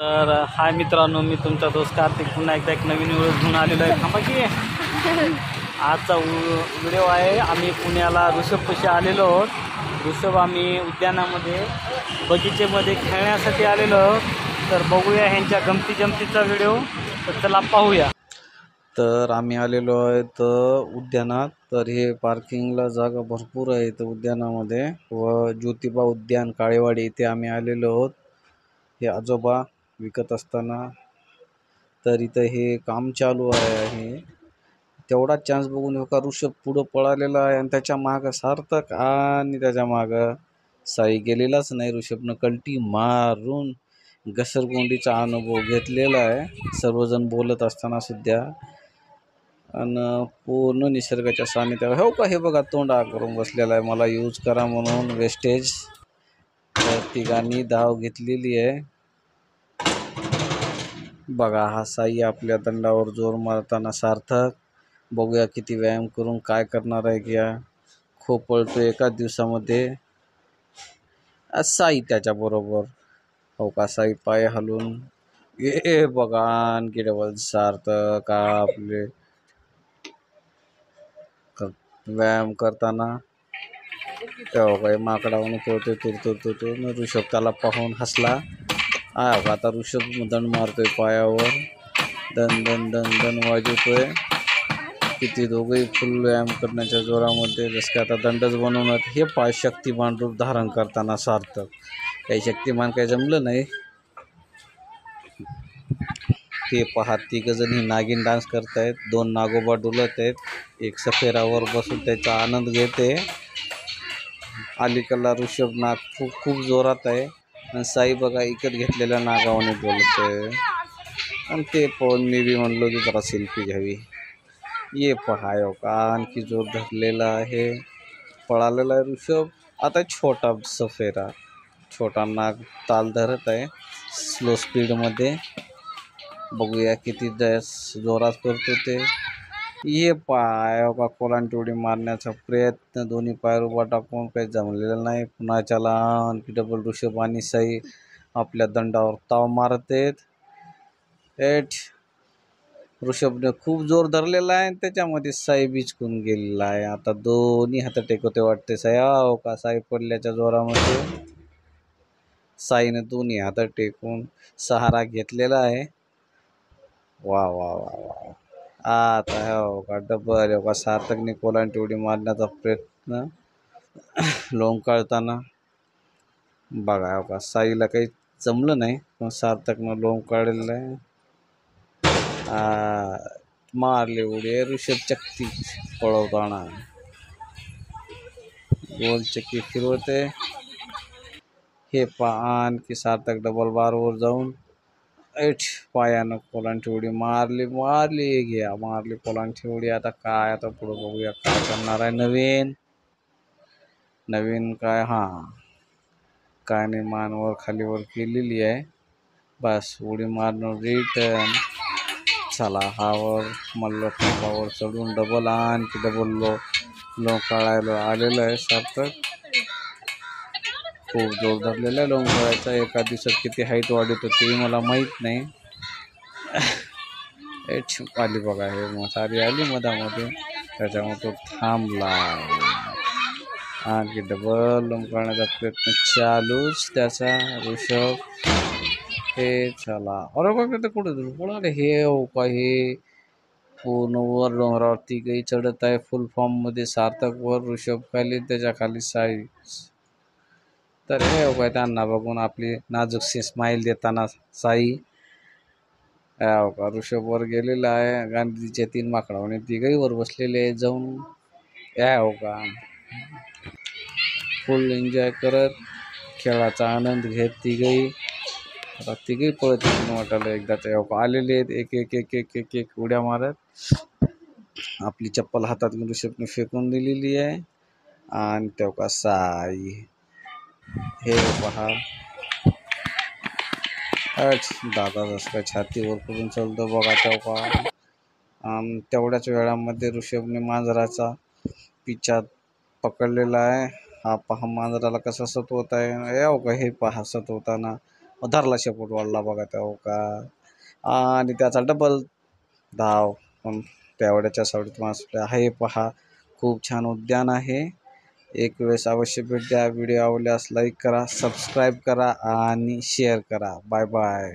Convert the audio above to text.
तर हाय मित्रांनो, मी तुमचा दोस्त कार्तिक पुन्हा एकदा एक नवीन व्हिडिओ घेऊन आलेलो आहे. थांबा की आजचा व्हिडिओ आहे. आम्ही पुण्याला ऋषभपाशी आलेलो आहोत. ऋषभ आम्ही उद्यानामध्ये बगीचेमध्ये खेळण्यासाठी आलेलो आहोत. तर बघूया ह्यांच्या गमती जमतीचा व्हिडिओ. तर चला पाहूया. तर आम्ही आलेलो आहे तर उद्यानात. तर हे पार्किंगला जागा भरपूर आहे इथं उद्यानामध्ये. व ज्योतिबा उद्यान काळेवाडी इथे आम्ही आलेलो आहोत. हे आजोबा विकत असताना. तर इथं हे काम चालू आहे. तेवढा चान्स बघून का ऋषभ पुढं पळालेला आहे आणि त्याच्या मागं सार्थक आणि त्याच्या मागं साई गेलेलाच नाही. ऋषभनं कल्टी मारून घसरगुंडीचा अनुभव घेतलेला आहे सर्वजण बोलत असताना सुद्धा. आणि पूर्ण निसर्गाच्या सानिध्यात हो का हे बघा तोंडा करून बसलेला आहे मला यूज करा म्हणून वेस्टेज. तर तिघांनी धाव घेतलेली आहे. बघा हा साई आपल्या दंडावर जोर मारताना सार्थक. बघूया किती व्यायाम करून काय करणार आहे की खूप पळतो एकाच दिवसामध्ये. साई त्याच्याबरोबर हो का साई पाय हलून ए बघा आणखी डबल सार्थक आपले व्यायाम करताना तेव्हा काही माकडावून पळतोय तुरतुर ऋषभ त्याला पाहून हसला. आता ऋषभ दंड मारतोय पायावर. दन दन दन दन वाजवतोय. किती दोघंही फुल व्यायाम करण्याच्या जोरामध्ये जसं आता दंडच बनवणार. हे पाय शक्तिमान रूप धारण करताना सार्थक. काही शक्तिमान काही जमलं नाही. ते पहा तिघजण ही नागिन डान्स करतायत. दोन नागोबा डुलत आहेत. एक सफेरावर बसून त्याचा आनंद घेते. अलीकडला ऋषभ नाग खूप जोरात आहे आणि साई बघा इकत घेतलेल्या नागावाने बोलतोय. आणि ते पाहून मी बी म्हणलो की जरा सेल्फी घ्यावी. ये पहा का आणखी जोर धरलेला आहे. पळालेला आहे ऋषभ. आता छोटा सफेरा छोटा नाग ताल धरत आहे स्लो स्पीडमध्ये. बघूया किती जोरात करतो ते. ये पाय का कोलांटी उडी मारण्याचा प्रयत्न दोन्ही पायावर उभा टाकून काही जमलेलं नाही. पुन्हा त्याला आणखी डबल ऋषभ आणि साई आपल्या दंडावर ताव मारत आहेत. ऋषभने खूप जोर धरलेला आहे. त्याच्यामध्ये साई बिचकून गेलेला आहे. आता दोन्ही हात टेकवते वाटते साई. हो का साई पडल्याच्या जोरामध्ये साईने दोन्ही हात टेकून सहारा घेतलेला आहे. वा वा वा वा. आता हो का डबल हो का सार्थकने कोलांटी उडी मारण्याचा प्रयत्न लोंबकाळताना. बघा हो का साईला काही जमलं नाही पण सार्थकनं लोंबकाळलेलं आहे. मारली उडी ऋषभ चक्की पळवताना. गोल चक्की फिरवते. हे आणखी सार्थक डबल बारवर जाऊन पायानं कोलांटी उडी मारली घ्या मारली कोलांटी उडी. आता काय आता पुढं बघूया काय करणार आहे. नवीन काय काय नाही मानवर खालीवर केलेली आहे. बस उडी मारणं रिटर्न. चला हावर मल्ल टोकावर चढून डबल आणखी डबल लोंकाळायला आलेलं आहे सार्थक. खूप जोर धरलेला आहे लोंकाळायचा. एका दिवसात किती हाईट वाढवतो ते मला माहीत नाही. आली बघा हे म्हातारी आली मधामध्ये त्याच्यामुळे तो थांबला. आणखी डबल लोंकाळण्याचा प्रयत्न चालूच त्याचा. ऋषभ हे चला अरे बघ ते कुठे पळाले हे हो का हे पूर्ण वर डोंगरावरती काही चढत आहे फुल फॉर्म मध्ये. सार्थक वर ऋषभ खाली त्याच्या खाली साई. तर हे हो काय त्यांना बघून आपली नाजूकशी स्माईल देताना साई. हो का ऋषभ वर गेलेला आहे. गांधीच्या 3 माकडावने तिघही वर बसलेले आहे जाऊन. हो का फुल एन्जॉय करत खेळाचा आनंद घेत तिघही. आता तिघही पळत वाटायला एकदा ते आलेले आहेत. एक एक एक एक एक एक उड्या मारत. आपली चप्पल हातात घेऊन ऋषभने फेकून दिलेली आहे. आणि तेव्हा साई हे पहा दादा जसं काय छातीवर करून चालतो बघा तेव्हा. तेवढ्याच वेळामध्ये ऋषभने मांजराचा पिच्छा पकडलेला आहे. हा पहा मांजराला कसा सतवत आहे. का हे पहा सतवताना. धरला शेपूट वाढला बघा त्या का. आणि त्याचा डबल धाव पण तेवढ्याच्या सावडीत मासुळे आहे पहा. खूप छान उद्यान आहे. एक वेळेस अवश्य भेट द्या. व्हिडिओ आवडल्यास लाईक करा, सबस्क्राईब करा आणि शेअर करा. Bye bye.